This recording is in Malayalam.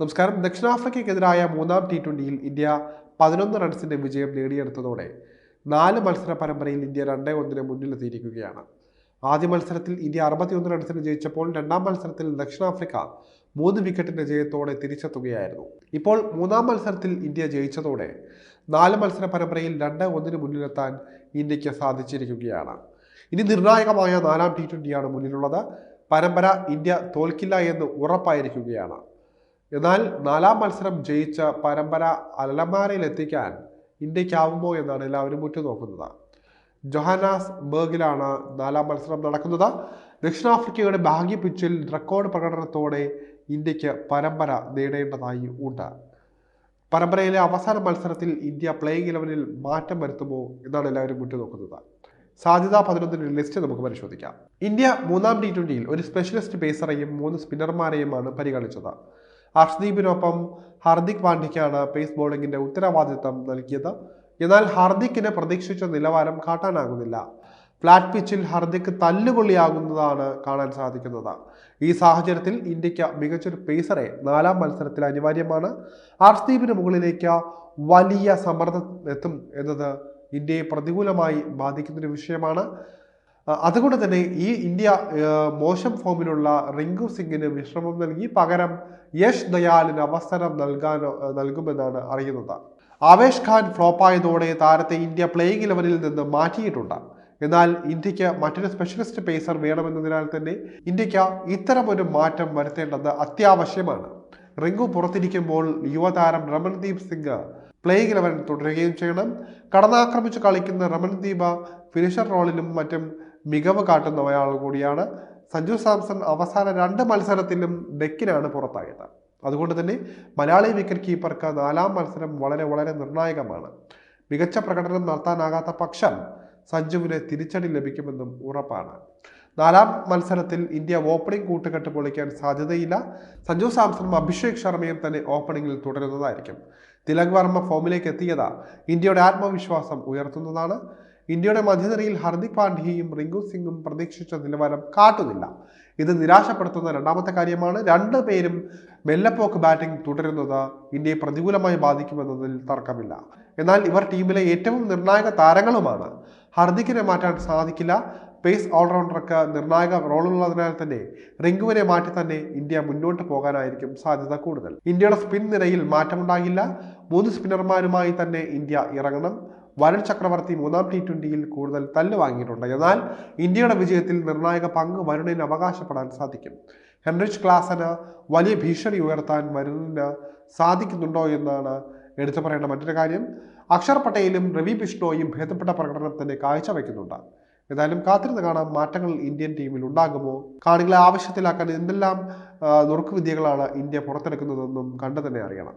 നമസ്കാരം. ദക്ഷിണാഫ്രിക്കയ്ക്കെതിരായ മൂന്നാം T20-യിൽ ഇന്ത്യ 11 റൺസിന്റെ വിജയം നേടിയെടുത്തതോടെ 4 മത്സര പരമ്പരയിൽ ഇന്ത്യ 2-1 മുന്നിലെത്തിയിരിക്കുകയാണ്. ആദ്യ മത്സരത്തിൽ ഇന്ത്യ 61 റൺസിന് ജയിച്ചപ്പോൾ രണ്ടാം മത്സരത്തിൽ ദക്ഷിണാഫ്രിക്ക 3 വിക്കറ്റിന്റെ ജയത്തോടെ തിരിച്ചെത്തുകയായിരുന്നു. ഇപ്പോൾ മൂന്നാം മത്സരത്തിൽ ഇന്ത്യ ജയിച്ചതോടെ 4 മത്സര പരമ്പരയിൽ 2-1 മുന്നിലെത്താൻ ഇന്ത്യക്ക് സാധിച്ചിരിക്കുകയാണ്. ഇനി നിർണായകമായ നാലാം T20-യാണ് മുന്നിലുള്ളത്. പരമ്പര ഇന്ത്യ തോൽക്കില്ല എന്ന് ഉറപ്പായിരിക്കുകയാണ്. എന്നാൽ നാലാം മത്സരം ജയിച്ച പരമ്പര അലമാരയിൽ എത്തിക്കാൻ ഇന്ത്യക്കാവുമോ എന്നാണ് എല്ലാവരും ഉറ്റുനോക്കുന്നത്. ജോഹാനസ്ബർഗിലാണ് നാലാം മത്സരം നടക്കുന്നത്. ദക്ഷിണാഫ്രിക്കയുടെ ഭാഗ്യ പിച്ചിൽ റെക്കോർഡ് പ്രകടനത്തോടെ ഇന്ത്യക്ക് പരമ്പര നേടേണ്ടതായി ഉണ്ട്. പരമ്പരയിലെ അവസാന മത്സരത്തിൽ ഇന്ത്യ പ്ലേയിങ് 11-ൽ മാറ്റം വരുത്തുമോ എന്നാണ് എല്ലാവരും ഉറ്റുനോക്കുന്നത്. സാധ്യത 11 ലിസ്റ്റ് നമുക്ക് പരിശോധിക്കാം. ഇന്ത്യ മൂന്നാം T20-യിൽ ഒരു സ്പെഷ്യലിസ്റ്റ് പേസറെയും 3 സ്പിന്നർമാരെയുമാണ് പരിഗണിച്ചത്. ഹർഷ്ദീപിനൊപ്പം ഹാർദിക് പാണ്ഡ്യയ്ക്കാണ് പേസ് ബോളിംഗിന്റെ ഉത്തരവാദിത്തം നൽകിയത്. എന്നാൽ ഹാർദിക്കിന് പ്രതീക്ഷിച്ച നിലവാരം കാട്ടാനാകുന്നില്ല. ഫ്ലാറ്റ് പിച്ചിൽ ഹാർദിക് തല്ലുകൊള്ളിയാകുന്നതാണ് കാണാൻ സാധിക്കുന്നത്. ഈ സാഹചര്യത്തിൽ ഇന്ത്യക്ക് മികച്ചൊരു പേസറെ നാലാം മത്സരത്തിൽ അനിവാര്യമാണ്. ഹർഷ്ദീപിന് മുകളിലേക്ക് വലിയ സമ്മർദ്ദം എത്തും എന്നത് ഇന്ത്യയെ പ്രതികൂലമായി ബാധിക്കുന്നൊരു വിഷയമാണ്. അതുകൊണ്ട് തന്നെ ഈ ഇന്ത്യ മോശം ഫോമിലുള്ള റിങ്കു സിംഗിന് വിശ്രമം നൽകി പകരം യശ് ദയാലിന് അവസരം നൽകുമെന്നാണ് അറിയുന്നത്. ആവേശ് ഖാൻ ഫ്ലോപ്പായതോടെ താരത്തെ ഇന്ത്യ പ്ലേയിങ് 11-ൽ നിന്ന് മാറ്റിയിട്ടുണ്ട്. എന്നാൽ ഇന്ത്യക്ക് മറ്റൊരു സ്പെഷ്യലിസ്റ്റ് പേസർ വേണമെന്നതിനാൽ തന്നെ ഇന്ത്യക്ക് ഇത്തരമൊരു മാറ്റം വരുത്തേണ്ടത് അത്യാവശ്യമാണ്. റിങ്കു പുറത്തിരിക്കുമ്പോൾ യുവതാരം രമൺദീപ് സിംഗ് പ്ലേയിങ് 11 തുടരുകയും ചെയ്യണം. കടന്നാക്രമിച്ച് കളിക്കുന്ന രമൺദീപ് ഫിനിഷർ റോളിലും മറ്റും മികവ് കാട്ടുന്നവയാൾ കൂടിയാണ്. സഞ്ജു സാംസൺ അവസാന 2 മത്സരത്തിലും ഡെക്കിനാണ് പുറത്തായത്. അതുകൊണ്ട് തന്നെ മലയാളി വിക്കറ്റ് കീപ്പർക്ക് നാലാം മത്സരം വളരെ നിർണായകമാണ്. മികച്ച പ്രകടനം നടത്താനാകാത്ത പക്ഷം സഞ്ജുവിന് തിരിച്ചടി ലഭിക്കുമെന്നും ഉറപ്പാണ്. നാലാം മത്സരത്തിൽ ഇന്ത്യ ഓപ്പണിംഗ് കൂട്ടുകെട്ട് പൊളിക്കാൻ സാധ്യതയില്ല. സഞ്ജു സാംസണും അഭിഷേക് ശർമ്മയും തന്നെ ഓപ്പണിംഗിൽ തുടരുന്നതായിരിക്കും. തിലക് വർമ്മ ഫോമിലേക്ക് എത്തിയത് ഇന്ത്യയുടെ ആത്മവിശ്വാസം ഉയർത്തുന്നതാണ്. ഇന്ത്യയുടെ മധ്യനിരയിൽ ഹാർദിക് പാണ്ഡ്യയും റിങ്കു സിംഗും പ്രതീക്ഷിച്ച നിലവാരം കാട്ടുന്നില്ല. ഇത് നിരാശപ്പെടുത്തുന്ന രണ്ടാമത്തെ കാര്യമാണ്. 2 പേരും മെല്ലപ്പോക്ക് ബാറ്റിംഗ് തുടരുന്നത് ഇന്ത്യയെ പ്രതികൂലമായി ബാധിക്കുമെന്നതിൽ തർക്കമില്ല. എന്നാൽ ഇവർ ടീമിലെ ഏറ്റവും നിർണായക താരങ്ങളുമാണ്. ഹാർദിക്കിനെ മാറ്റാൻ സാധിക്കില്ല. പേസ് ഓൾറൗണ്ടർക്ക് നിർണായക റോളുള്ളതിനാൽ തന്നെ റിങ്കുവിനെ മാറ്റി തന്നെ ഇന്ത്യ മുന്നോട്ട് പോകാനായിരിക്കും സാധ്യത കൂടുതൽ. ഇന്ത്യയുടെ സ്പിൻ നിരയിൽ മാറ്റമുണ്ടാകില്ല. 3 സ്പിന്നർമാരുമായി തന്നെ ഇന്ത്യ ഇറങ്ങണം. വരുൺ ചക്രവർത്തി മൂന്നാം T20-യിൽ കൂടുതൽ തല്ല് വാങ്ങിയിട്ടുണ്ട്. എന്നാൽ ഇന്ത്യയുടെ വിജയത്തിൽ നിർണായക പങ്ക് വരുണിന് അവകാശപ്പെടാൻ സാധിക്കും. ഹെൻറിച്ച് ക്ലാസന് വലിയ ഭീഷണി ഉയർത്താൻ വരുണിന് സാധിക്കുന്നുണ്ടോ എന്നാണ് എടുത്തു പറയേണ്ട മറ്റൊരു കാര്യം. അക്ഷർ പട്ടേലും രവി ബിഷ്ണോയും ഭേദപ്പെട്ട പ്രകടനം തന്നെ കാഴ്ചവെക്കുന്നുണ്ട്. ഏതായാലും കാത്തിരുന്ന് കാണാം മാറ്റങ്ങൾ ഇന്ത്യൻ ടീമിൽ ഉണ്ടാകുമോ, കാണികളെ ആവശ്യത്തിലാക്കാൻ എന്തെല്ലാം നുറുക്കുവിദ്യകളാണ് ഇന്ത്യ പുറത്തെടുക്കുന്നതെന്നും കണ്ടു തന്നെ അറിയണം.